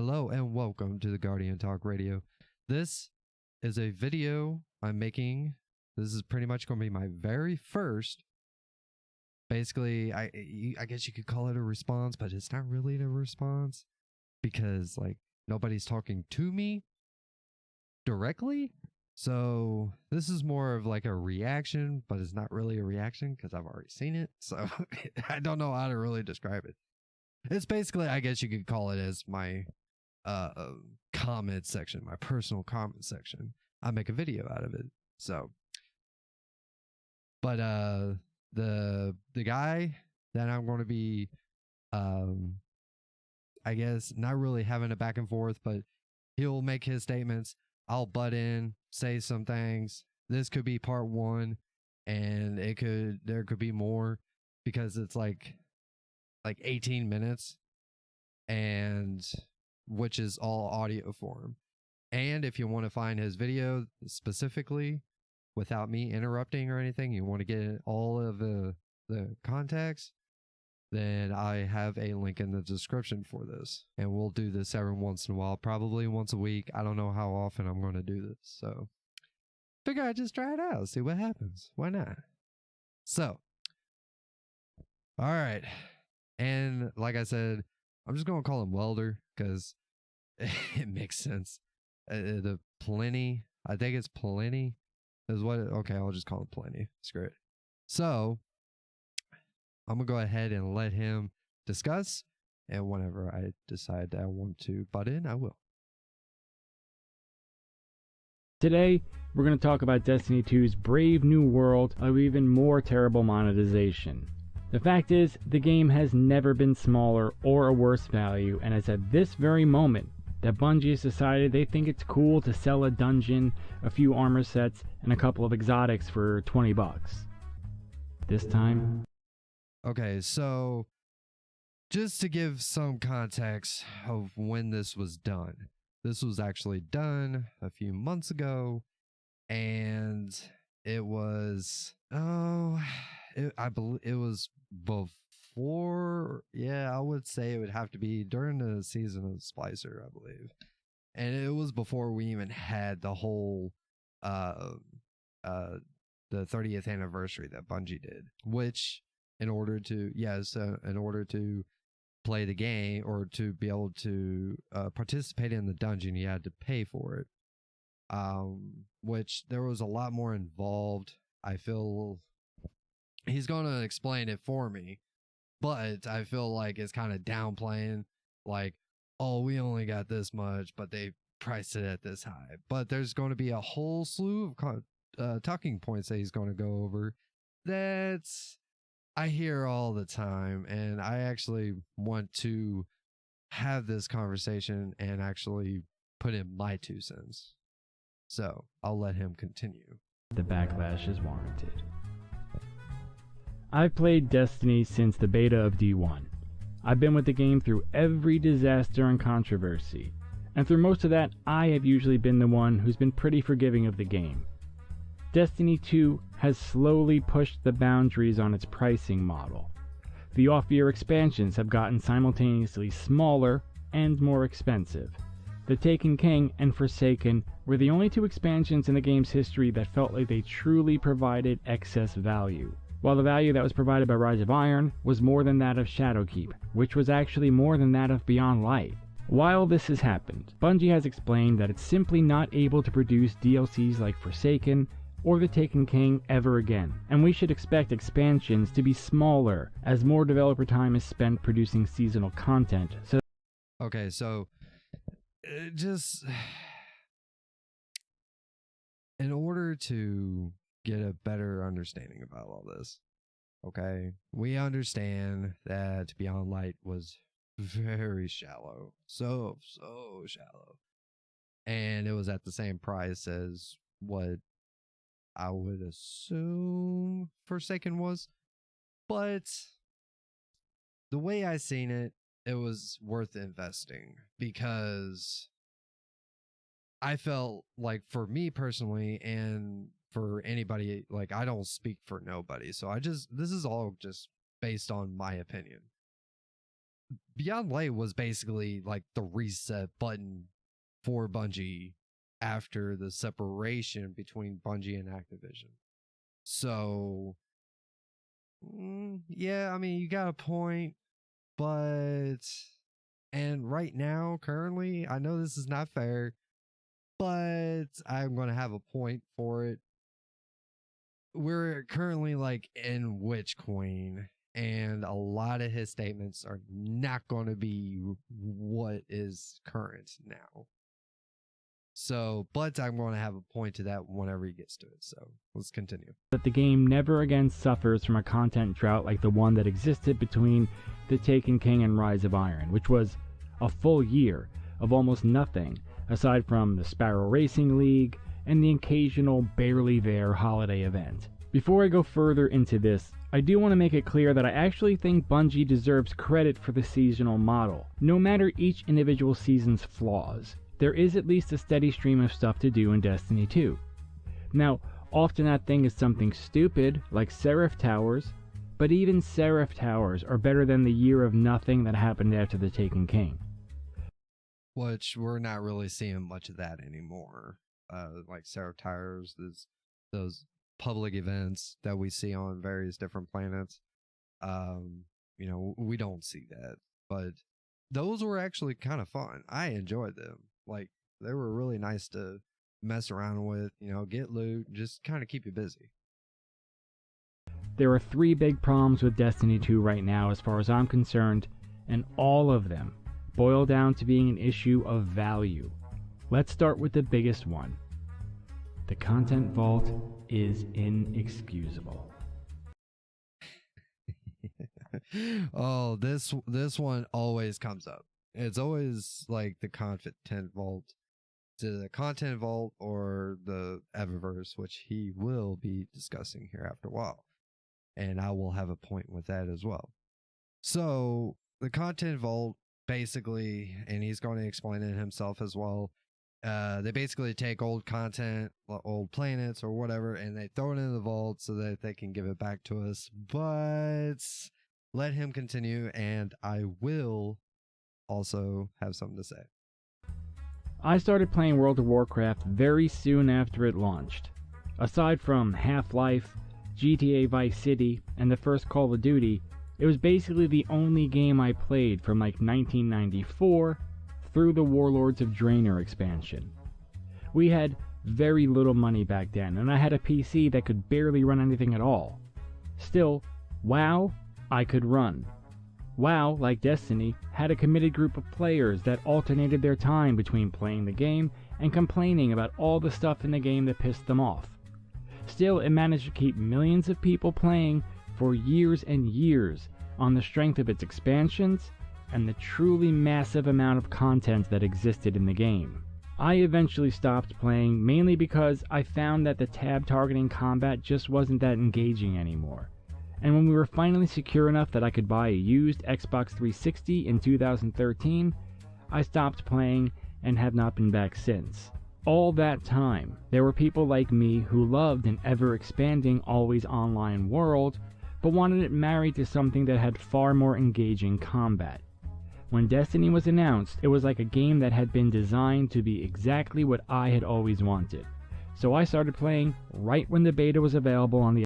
Hello and welcome to the Guardian Talk Radio. This is a video I'm making. This is pretty much going to be my very first, basically, I guess you could call it a response, but it's not really a response because like nobody's talking to me directly. So this is more of like a reaction, but it's not really a reaction because I've already seen it. So I don't know how to really describe it. It's basically, I guess you could call it as my comment section, my personal comment section. I make a video out of it. So, but the guy that I'm going to be, I guess not really having a back and forth, but he'll make his statements. I'll butt in, say some things. This could be part one, and there could be more because it's like 18 minutes, and which is all audio form. And if you want to find his video specifically without me interrupting or anything, you want to get all of the context, then I have a link in the description for this. And we'll do this every once in a while, probably once a week. I don't know how often I'm going to do this. So figure I'd just try it out, see what happens. Why not? So, all right. And like I said, I'm just going to call him Welder because it makes sense. The Pliny, I think it's Pliny is what, okay, I'll just call him Pliny. Screw it. So I'm going to go ahead and let him discuss. And whenever I decide that I want to butt in, I will. Today, we're going to talk about Destiny 2's brave new world of even more terrible monetization. The fact is, the game has never been smaller or a worse value, and it's at this very moment that Bungie has decided they think it's cool to sell a dungeon, a few armor sets, and a couple of exotics for $20. This time... Okay, so just to give some context of when this was done. This was actually done a few months ago, and it was, I believe it was before, I would say it would have to be during the season of Splicer, I believe. And it was before we even had the whole, the 30th anniversary that Bungie did, which in order to play the game or to be able to participate in the dungeon, you had to pay for it. Which there was a lot more involved. I feel he's going to explain it for me, but I feel like it's kind of downplaying, like, oh, we only got this much, but they priced it at this high. But there's going to be a whole slew of talking points that he's going to go over that's I hear all the time, and I actually want to have this conversation and actually put in my 2 cents. So I'll let him continue. The backlash is warranted. I've played Destiny since the beta of D1. I've been with the game through every disaster and controversy, and through most of that, I have usually been the one who's been pretty forgiving of the game. Destiny 2 has slowly pushed the boundaries on its pricing model. The off-year expansions have gotten simultaneously smaller and more expensive. The Taken King and Forsaken were the only 2 expansions in the game's history that felt like they truly provided excess value, while the value that was provided by Rise of Iron was more than that of Shadowkeep, which was actually more than that of Beyond Light. While this has happened, Bungie has explained that it's simply not able to produce DLCs like Forsaken or the Taken King ever again, and we should expect expansions to be smaller as more developer time is spent producing seasonal content. Okay, so just in order to get a better understanding about all this, okay, we understand that Beyond Light was very shallow, so shallow, and it was at the same price as what I would assume Forsaken was, but the way I seen it, it was worth investing because I felt like for me personally and for anybody, like I don't speak for nobody. So this is all just based on my opinion. Beyond Light was basically like the reset button for Bungie after the separation between Bungie and Activision. So, yeah, I mean, you got a point, but. And right now, currently, I know this is not fair, but I'm going to have a point for it. We're currently like in Witch Queen, and a lot of his statements are not going to be what is current now. So, but I'm going to have a point to that whenever he gets to it. So let's continue. That the game never again suffers from a content drought like the one that existed between The Taken King and Rise of Iron, which was a full year of almost nothing aside from the Sparrow Racing League and the occasional barely there holiday event. Before I go further into this, I do want to make it clear that I actually think Bungie deserves credit for the seasonal model. No matter each individual season's flaws, there is at least a steady stream of stuff to do in Destiny 2. Now, often that thing is something stupid, like Seraph Towers, but even Seraph Towers are better than the year of nothing that happened after The Taken King. Which we're not really seeing much of that anymore. Like Seraph Towers, those public events that we see on various different planets. We don't see that. But those were actually kind of fun. I enjoyed them. Like, they were really nice to mess around with, get loot, just kind of keep you busy. There are 3 big problems with Destiny 2 right now as far as I'm concerned, and all of them boil down to being an issue of value. Let's start with the biggest one. The content vault is inexcusable. Oh, this one always comes up. It's always like the content vault, to the content vault or the Eververse, which he will be discussing here after a while. And I will have a point with that as well. So the content vault basically, and he's going to explain it himself as well. They basically take old content, old planets or whatever, and they throw it in the vault so that they can give it back to us. But let him continue, and I will also have something to say. I started playing World of Warcraft very soon after it launched. Aside from Half-Life, GTA Vice City, and the first Call of Duty, it was basically the only game I played from like 1994 through the Warlords of Draenor expansion. We had very little money back then, and I had a PC that could barely run anything at all. Still, WoW, I could run. WoW, like Destiny, had a committed group of players that alternated their time between playing the game and complaining about all the stuff in the game that pissed them off. Still, it managed to keep millions of people playing for years and years on the strength of its expansions and the truly massive amount of content that existed in the game. I eventually stopped playing mainly because I found that the tab targeting combat just wasn't that engaging anymore. And when we were finally secure enough that I could buy a used Xbox 360 in 2013, I stopped playing and have not been back since. All that time, there were people like me who loved an ever-expanding, always online world, but wanted it married to something that had far more engaging combat. When Destiny was announced, it was like a game that had been designed to be exactly what I had always wanted. So I started playing right when the beta was available on the...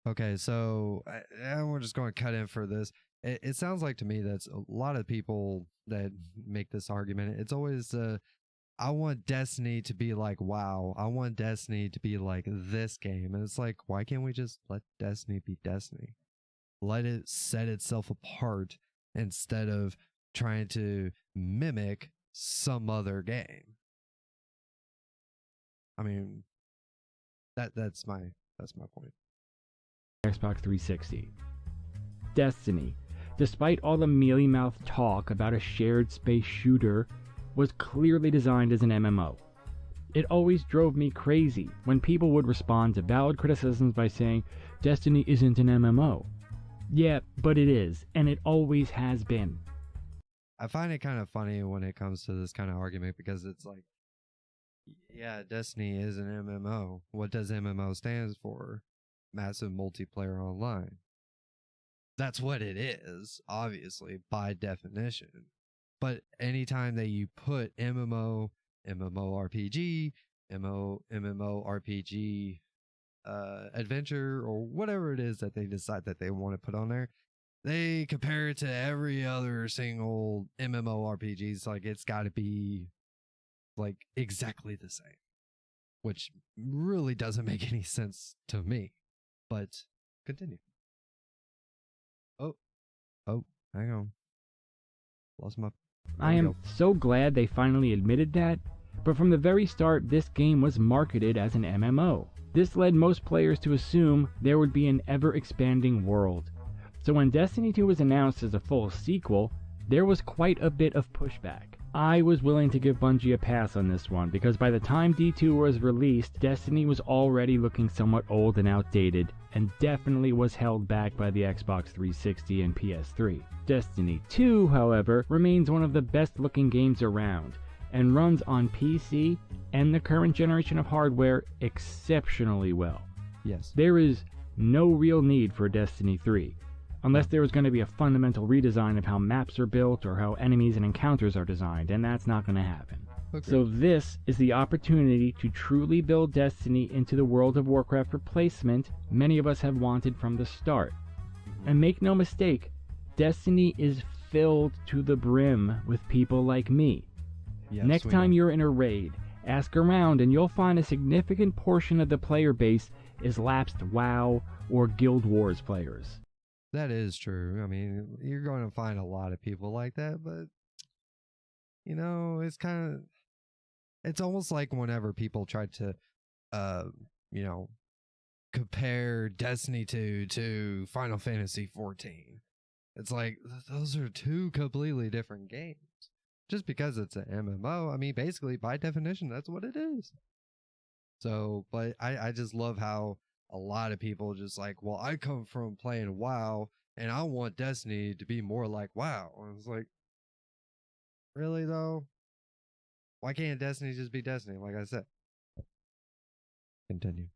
Okay, so we're just going to cut in for this. It sounds like to me that's a lot of people that make this argument. It's always, I want Destiny to be like WoW. I want Destiny to be like this game. And it's like, why can't we just let Destiny be Destiny? Let it set itself apart instead of trying to mimic some other game. I mean, that's my point. Xbox 360. Destiny, despite all the mealy-mouthed talk about a shared space shooter, was clearly designed as an MMO. It always drove me crazy when people would respond to valid criticisms by saying, Destiny isn't an MMO. Yeah, but it is, and it always has been. I find it kind of funny when it comes to this kind of argument because it's like, yeah, Destiny is an MMO. What does MMO stand for? Massive multiplayer online. that's what it is, obviously, by definition. But anytime that you put MMO, MMORPG, MMORPG adventure, or whatever it is that they decide that they want to put on there, they compare it to every other single MMORPGs. Like, it's got to be like exactly the same, which really doesn't make any sense to me. But continue. Oh, hang on. Lost my. I am so glad they finally admitted that, but from the very start, this game was marketed as an MMO. This led most players to assume there would be an ever-expanding world. So when Destiny 2 was announced as a full sequel, there was quite a bit of pushback. I was willing to give Bungie a pass on this one, because by the time D2 was released, Destiny was already looking somewhat old and outdated, and definitely was held back by the Xbox 360 and PS3. Destiny 2, however, remains one of the best looking games around, and runs on PC and the current generation of hardware exceptionally well. Yes. There is no real need for Destiny 3, unless there was going to be a fundamental redesign of how maps are built or how enemies and encounters are designed, and that's not going to happen. Okay. So this is the opportunity to truly build Destiny into the World of Warcraft replacement many of us have wanted from the start. And make no mistake, Destiny is filled to the brim with people like me. Yes, Next time you're in a raid, ask around and you'll find a significant portion of the player base is lapsed WoW or Guild Wars players. That is true. I mean, you're going to find a lot of people like that, but you know, it's almost like whenever people try to, you know, compare Destiny 2 to Final Fantasy 14. It's like, those are two completely different games. Just because it's an MMO, I mean, basically, by definition, that's what it is. So, but I just love how a lot of people just like, well, I come from playing WoW, and I want Destiny to be more like WoW. And it's like, really though? Why can't Destiny just be Destiny, like I said? Continue.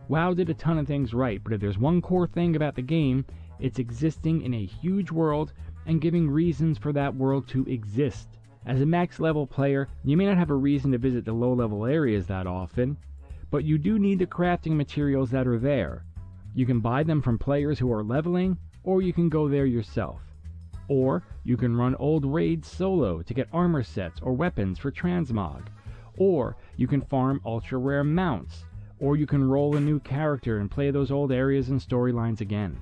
WoW did a ton of things right, but if there's one core thing about the game, it's existing in a huge world and giving reasons for that world to exist. As a max level player, you may not have a reason to visit the low level areas that often, but you do need the crafting materials that are there. You can buy them from players who are leveling, or you can go there yourself. Or you can run old raids solo to get armor sets or weapons for transmog. Or you can farm ultra rare mounts. Or you can roll a new character and play those old areas and storylines again.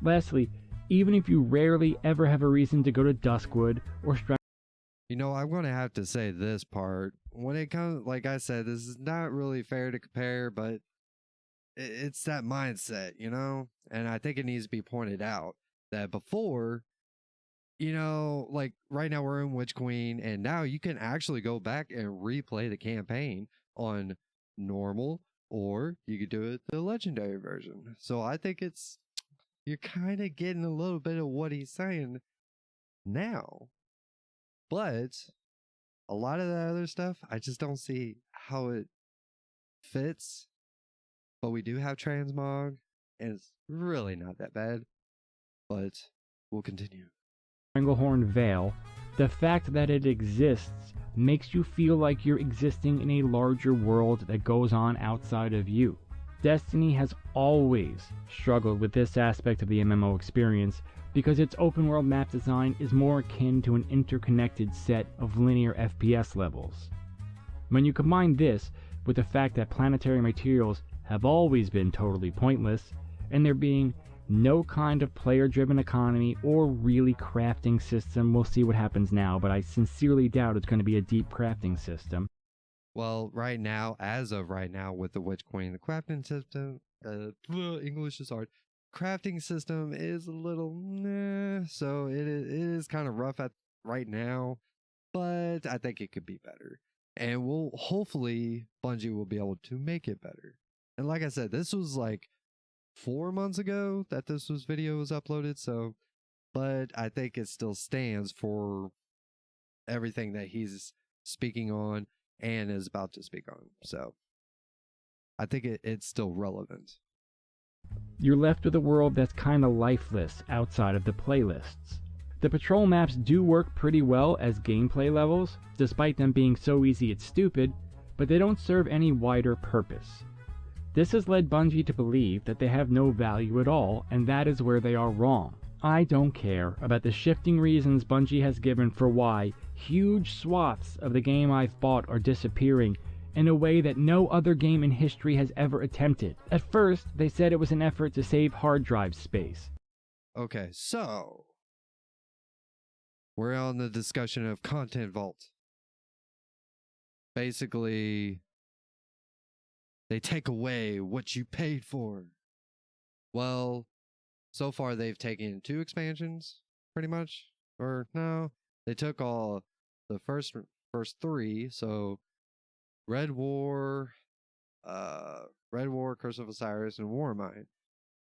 Lastly, even if you rarely ever have a reason to go to Duskwood or You know, I'm going to have to say this part. When it comes, like I said, this is not really fair to compare, but it's that mindset, you know? And I think it needs to be pointed out that before, you know, like right now we're in Witch Queen, and now you can actually go back and replay the campaign on normal, or you could do it the legendary version. So I think you're kind of getting a little bit of what he's saying now. But a lot of that other stuff, I just don't see how it fits. But we do have transmog, and it's really not that bad. But we'll continue. Stranglehorn Vale, the fact that it exists makes you feel like you're existing in a larger world that goes on outside of you. Destiny has always struggled with this aspect of the MMO experience because its open world map design is more akin to an interconnected set of linear FPS levels. When you combine this with the fact that planetary materials have always been totally pointless, and there being no kind of player-driven economy or really crafting system, we'll see what happens now, but I sincerely doubt it's going to be a deep crafting system. Well, right now, as of right now, with the Witch Queen, the crafting system, English is hard. Crafting system is a little, so it is kind of rough at right now, but I think it could be better. And hopefully, Bungie will be able to make it better. And like I said, this was like 4 months ago that this video was uploaded, so, but I think it still stands for everything that he's speaking on and is about to speak on. So I think it's still relevant. you're left with a world that's kinda lifeless outside of the playlists. The patrol maps do work pretty well as gameplay levels, despite them being so easy it's stupid, but they don't serve any wider purpose. This has led Bungie to believe that they have no value at all, and that is where they are wrong. I don't care about the shifting reasons Bungie has given for why huge swaths of the game I've bought are disappearing in a way that no other game in history has ever attempted. At first, they said it was an effort to save hard drive space. Okay, so we're on the discussion of Content Vault. Basically, they take away what you paid for. Well, so far they've taken 2 expansions, pretty much. Or no, they took all the first 3, so Red War, Curse of Osiris, and Warmind.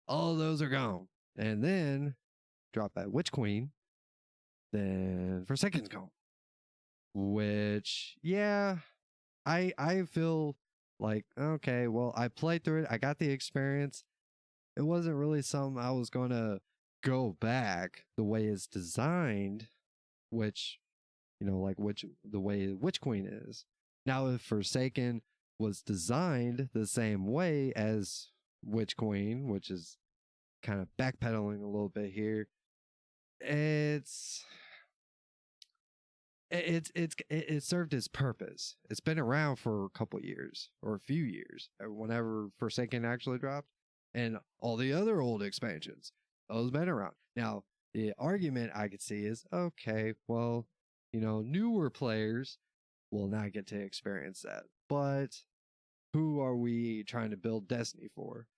All of those are gone. And then drop that Witch Queen. Then Forsaken's gone. Which, yeah, I feel like, okay, well, I played through it. I got the experience. It wasn't really something I was going to go back the way it's designed, which, like the way Witch Queen is. Now, if Forsaken was designed the same way as Witch Queen, which is kind of backpedaling a little bit here, it served its purpose. It's been around for a couple years or a few years whenever Forsaken actually dropped, and all the other old expansions, those been around. Now, the argument I could see is, okay, well, newer players will not get to experience that, but who are we trying to build Destiny for?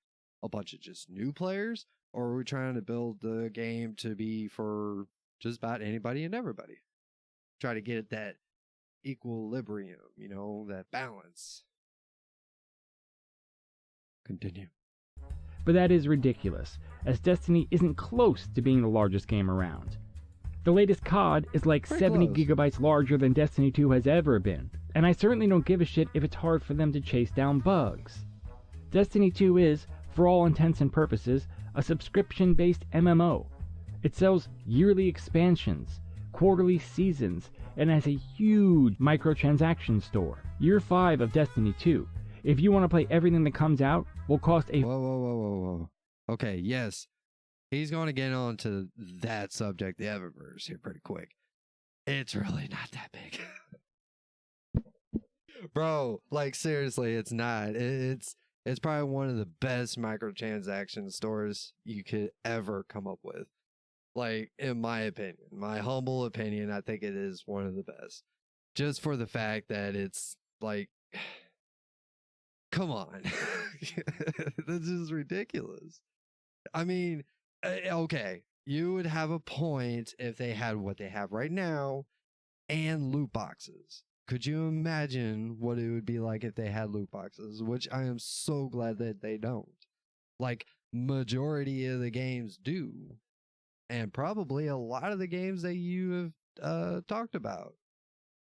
A bunch of just new players, or are we trying to build the game to be for just about anybody and everybody? Try to get that equilibrium, that balance. Continue. But that is ridiculous, as Destiny isn't close to being the largest game around. The latest COD is like Pretty 70 close. gigabytes larger than Destiny 2 has ever been, and I certainly don't give a shit if it's hard for them to chase down bugs. Destiny 2 is, for all intents and purposes, a subscription-based MMO. It sells yearly expansions, quarterly seasons, and has a huge microtransaction store. Year 5 of Destiny 2, if you want to play everything that comes out, will cost a... Whoa. Okay, yes. He's going to get on to that subject, the Eververse, here pretty quick. It's really not that big. Bro, like seriously, it's not. It's probably one of the best microtransaction stores you could ever come up with. Like, in my opinion, my humble opinion, I think it is one of the best. Just for the fact that it's like, come on. This is ridiculous. I mean, okay, you would have a point if they had what they have right now and loot boxes. Could you imagine what it would be like if they had loot boxes? Which I am so glad that they don't. Like, majority of the games do. And probably a lot of the games that you have talked about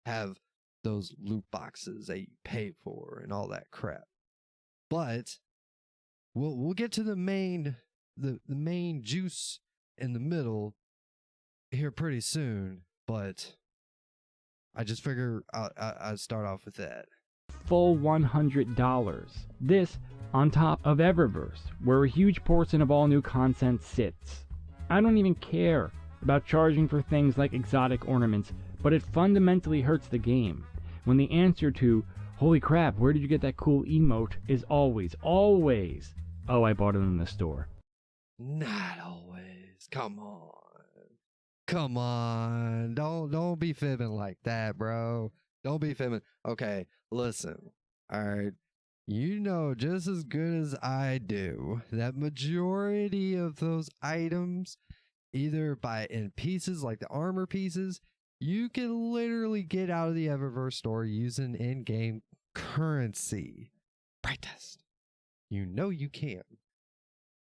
have those loot boxes that you pay for and all that crap. But we'll get to the main juice in the middle here pretty soon. But I just figure I'd start off with that. full $100. This on top of Eververse, where a huge portion of all new content sits. I don't even care about charging for things like exotic ornaments, but it fundamentally hurts the game when the answer to, holy crap, where did you get that cool emote, is always, oh, I bought it in the store. Not always. Come on. Don't be fibbing like that, bro. Don't be fibbing. Okay, listen. All right. You know just as good as I do that majority of those items, either in pieces like the armor pieces, you can literally get out of the Eververse store using in-game currency. Bright test. You know you can.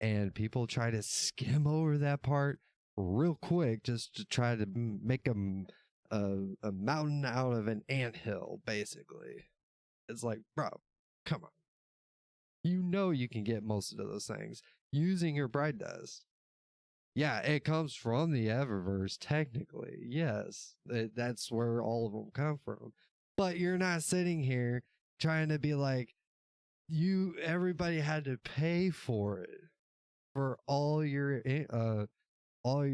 And people try to skim over that part real quick just to try to make a mountain out of an anthill, basically. It's like, bro, come on. You know you can get most of those things. using your bright dust. Yeah, it comes from the Eververse, technically. Yes, that's where all of them come from. But you're not sitting here trying to be like, everybody had to pay for it, for all your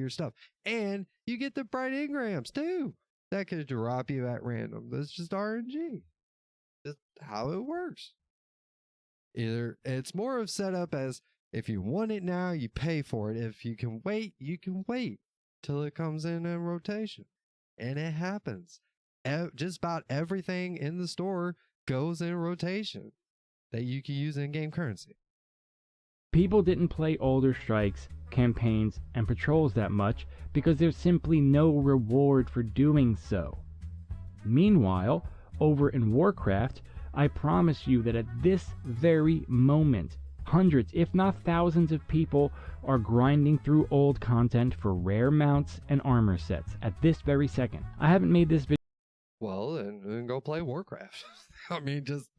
stuff. And you get the bright engrams too. That could drop you at random. That's just RNG. Just how it works. Either it's more of setup as if you want it now, you pay for it. If you can wait, you can wait till it comes in rotation. And it happens. Just about everything in the store goes in rotation that you can use in game currency. People didn't play older strikes, campaigns, and patrols that much because there's simply no reward for doing so. Meanwhile, over in Warcraft, I promise you that at this very moment, hundreds, if not thousands of people are grinding through old content for rare mounts and armor sets at this very second. I haven't made this video. Well, then go play Warcraft. I mean, just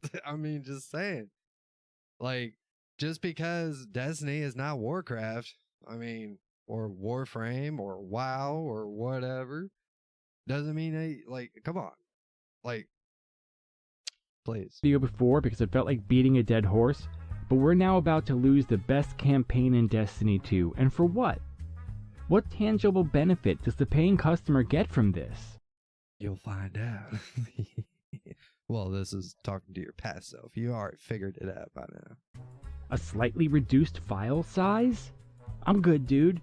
saying. Like, just because Destiny is not Warcraft, I mean, or Warframe or WoW or whatever, doesn't mean come on. Like, please. Video before because it felt like beating a dead horse, but we're now about to lose the best campaign in Destiny 2, and for what? What tangible benefit does the paying customer get from this? You'll find out. Well, this is talking to your past self. You already figured it out by now. A slightly reduced file size? I'm good, dude.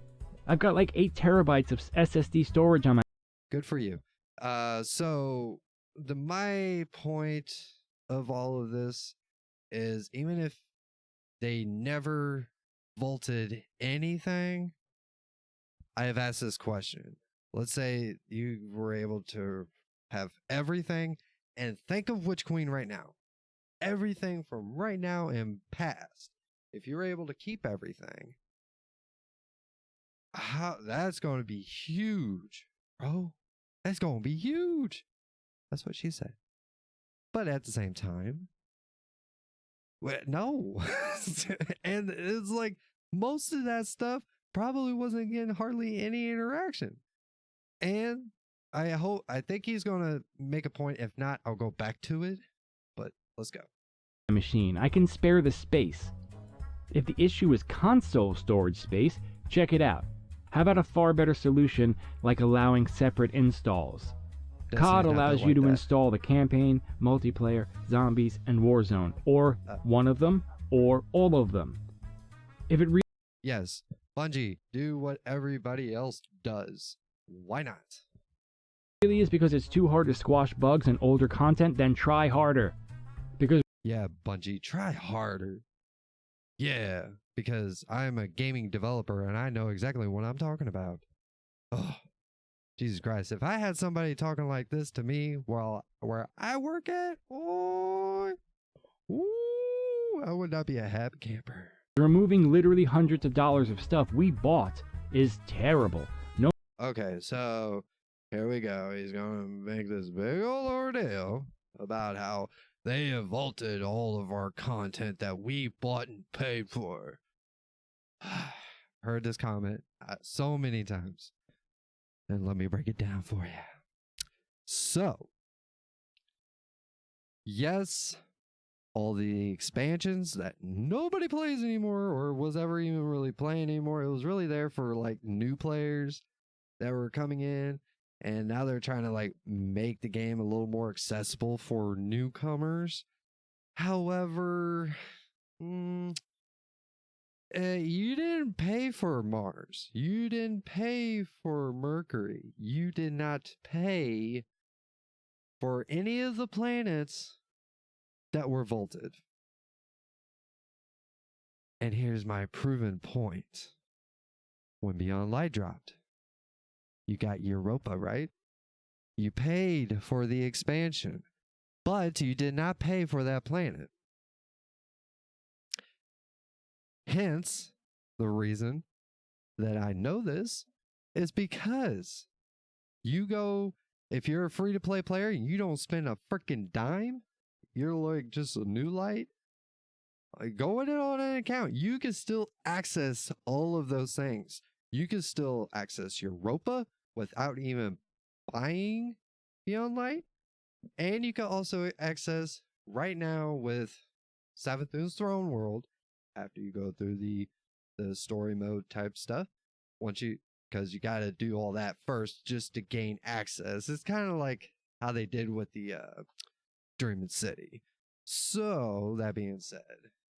I've got like 8 terabytes of SSD storage on my... Good for you. So my point of all of this is, even if they never vaulted anything, I have asked this question. Let's say you were able to have everything, and think of Witch Queen right now. Everything from right now and past. If you're able to keep everything, that's going to be huge, bro. That's going to be huge. That's what she said. But at the same time, no. And it's like most of that stuff probably wasn't getting hardly any interaction. And I think he's going to make a point. If not, I'll go back to it. But let's go. Machine. I can spare the space. If the issue is console storage space, check it out. How about a far better solution like allowing separate installs? COD allows you to install the campaign, multiplayer, zombies, and Warzone, or one of them, or all of them. If it Yes, Bungie, do what everybody else does. Why not? Really is because it's too hard to squash bugs and older content, then try harder. Because yeah, Bungie, try harder. Yeah, because I'm a gaming developer and I know exactly what I'm talking about. Oh, Jesus Christ. If I had somebody talking like this to me where I work at, I would not be a happy camper. removing literally hundreds of dollars of stuff we bought is terrible. No. Okay, so here we go. He's going to make this big old ordeal about how they have vaulted all of our content that we bought and paid for. Heard this comment so many times. And let me break it down for you. So, yes, all the expansions that nobody plays anymore or was ever even really playing anymore, it was really there for like new players that were coming in. And now they're trying to like make the game a little more accessible for newcomers. However, you didn't pay for Mars. You didn't pay for Mercury. You did not pay for any of the planets that were vaulted. And here's my proven point. When Beyond Light dropped, you got Europa, right? You paid for the expansion, but you did not pay for that planet. Hence, the reason that I know this is because you go, if you're a free-to-play player and you don't spend a freaking dime, you're like just a new light, Like, go in it on an account. You can still access all of those things. You can still access Europa without even buying Beyond Light. And you can also access right now with Savathun's Throne World after you go through the story mode type stuff. Once you, because you got to do all that first just to gain access. It's kind of like how they did with the Dreaming City. So that being said,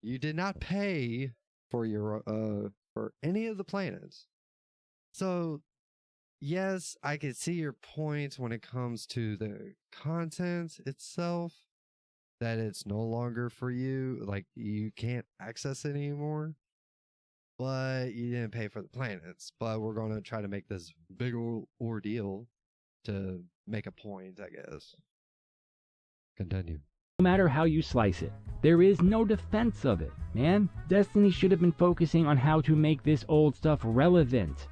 you did not pay for your for any of the planets. So yes, I can see your points when it comes to the content itself, that it's no longer for you, like you can't access it anymore. But you didn't pay for the planets. But we're going to try to make this big ordeal to make a point, I guess. Continue. No matter how you slice it, there is no defense of it, man. Destiny should have been focusing on how to make this old stuff relevant.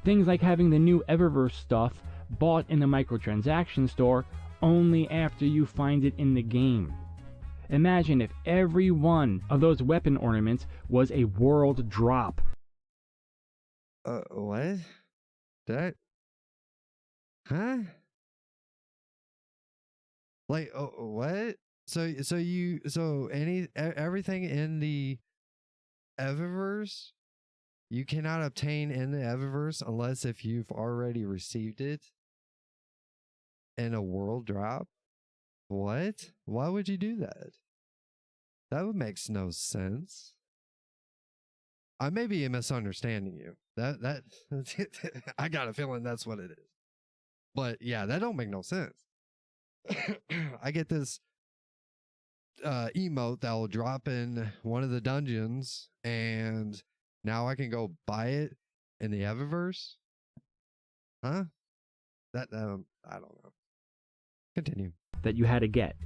Things like having the new Eververse stuff bought in the microtransaction store only after you find it in the game. Imagine if every one of those weapon ornaments was a world drop. What? That? Huh? Like, what? So everything in the Eververse, you cannot obtain in the Eververse unless if you've already received it in a world drop. What? Why would you do that? That makes no sense. I may be misunderstanding you. That I got a feeling that's what it is. But yeah, that don't make no sense. I get this emote that will drop in one of the dungeons, and now I can go buy it in the Eververse. Huh? That I don't know. Continue. That you had to get.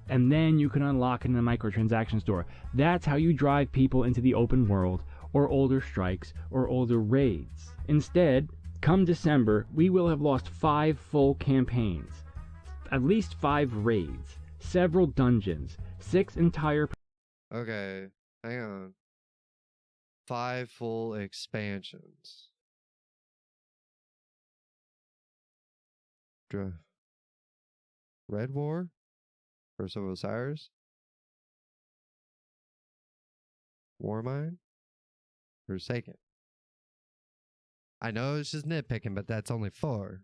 And then you can unlock it in the microtransaction store. That's how you drive people into the open world, or older strikes, or older raids. Instead, come December, we will have lost 5 full campaigns, at least 5 raids, several dungeons, 6 entire... Okay, hang on. 5 full expansions. Red War? Curse of Osiris? Warmind? Forsaken? I know it's just nitpicking, but that's only 4.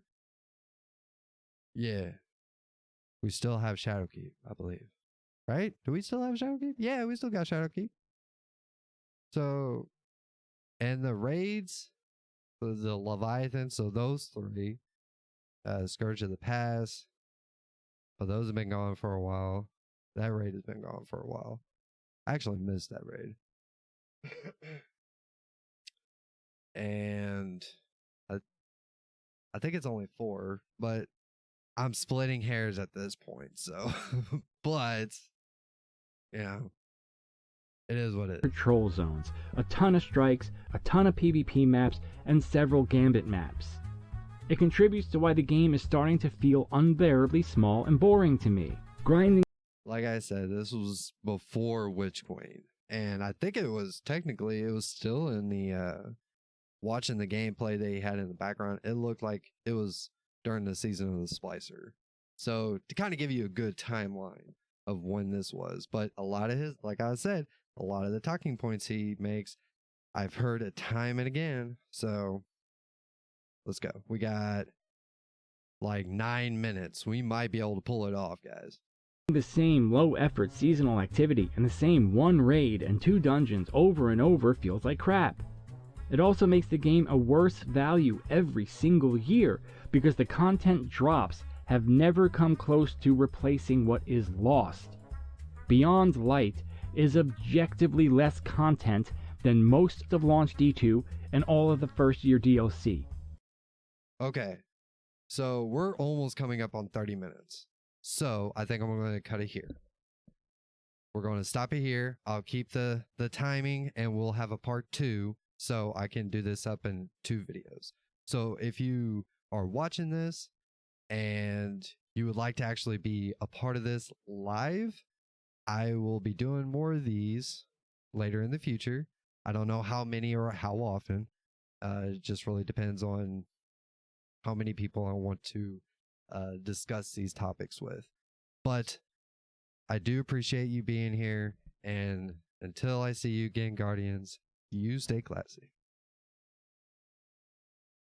Yeah. We still have Shadowkeep, I believe. Right? Do we still have Shadowkeep? Yeah, we still got Shadowkeep. So, and the raids, the Leviathan, so those 3, Scourge of the Pass, but those have been gone for a while. That raid has been gone for a while. I actually missed that raid. And I think it's only 4, but I'm splitting hairs at this point, so but you know, it is what it is. Patrol zones, a ton of strikes, a ton of PvP maps, and several Gambit maps. It contributes to why the game is starting to feel unbearably small and boring to me. Grinding... Like I said, this was before Witch Queen, and I think it was still in the watching the gameplay they had in the background. It looked like it was during the season of the Splicer. So to kind of give you a good timeline of when this was, but a lot of his, like I said, a lot of the talking points he makes, I've heard it time and again. So let's go. We got like 9 minutes. We might be able to pull it off, guys. The same low-effort seasonal activity and the same 1 raid and 2 dungeons over and over feels like crap. It also makes the game a worse value every single year because the content drops have never come close to replacing what is lost. Beyond Light is objectively less content than most of Launch D2 and all of the first-year DLC. Okay, so we're almost coming up on 30 minutes. So I think I'm going to cut it here. We're going to stop it here. I'll keep the timing, and we'll have a part 2 so I can do this up in 2 videos. So if you are watching this and you would like to actually be a part of this live, I will be doing more of these later in the future. I don't know how many or how often. It just really depends on how many people I want to discuss these topics with. But I do appreciate you being here. And until I see you again, Guardians, you stay classy.